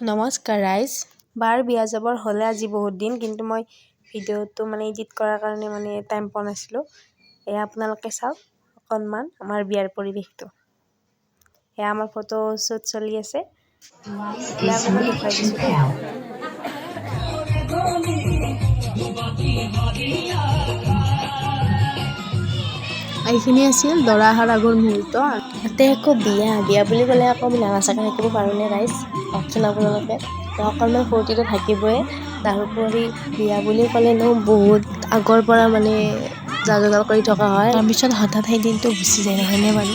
নমস্কাৰ ৰাইজ, বাৰ বিয়া যাবৰ হ'লে আজি বহুত দিন, কিন্তু মই ভিডিঅ'টো এডিট কৰাৰ কাৰণে টাইম পোৱা নাছিলোঁ। এয়া আপোনালোকে চাওক অকণমান আমাৰ বিয়াৰ পৰিৱেশটো। এয়া আমাৰ ফটো শ্বুট চলি আছে। এতিয়া আকৌ মই দেখুৱাই দিছোঁ দেই। এইখিনি আছিল দৰা অহাৰ আগৰ মুহূৰ্ত। ইয়াতে আকৌ বিয়া বুলি ক'লে আকৌ আমি নানাচাকৈ থাকিব পাৰোঁনে ৰাইজ? কওকচোন আপোনালোকে। অকণমান ফূৰ্তিটো থাকিবই। তাৰোপৰি বিয়া বুলি ক'লেনো বহুত আগৰ পৰা যা যোগাৰ কৰি থকা হয়। তাৰপিছত হঠাৎ সেই দিনটো গুচি যায়, নহয়নে বাৰু?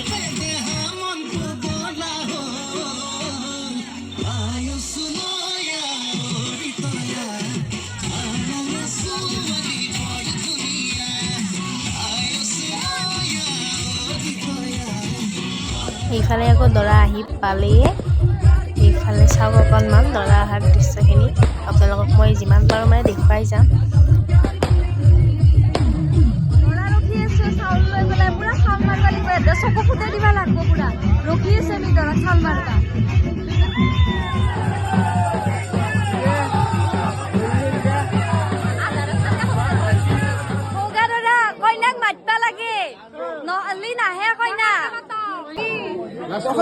এইফালে আকৌ দৰা আহি পালেই। এইফালে চাওক অকণমান দৰা অহাৰ দৃশ্যখিনি। আপোনালোকক মই যিমান পাৰোঁ দেখুৱাই যাম।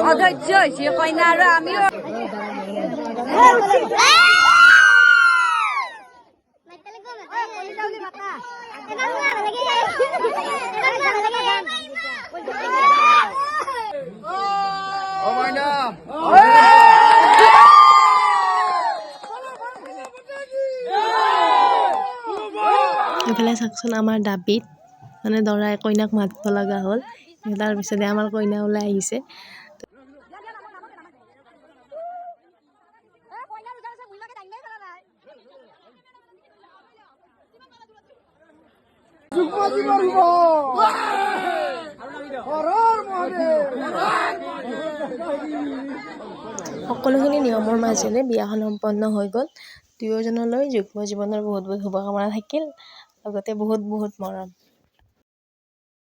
অধৈৰ্য হৈছে কইনা আৰু আমিও এইফালে চাওকচোন আমাৰ দাবিত দৰাই কইনাক মাতিব লগা হ'ল। তাৰপিছতে আমাৰ কইনা ওলাই আহিছে। সকলোখিনি নিয়মৰ মাজেৰে বিয়াখন সম্পন্ন হৈ গ'ল। দুয়োজনলৈ যুগ্ম জীৱনৰ বহুত বহুত শুভকামনা থাকিল, লগতে বহুত বহুত মৰম।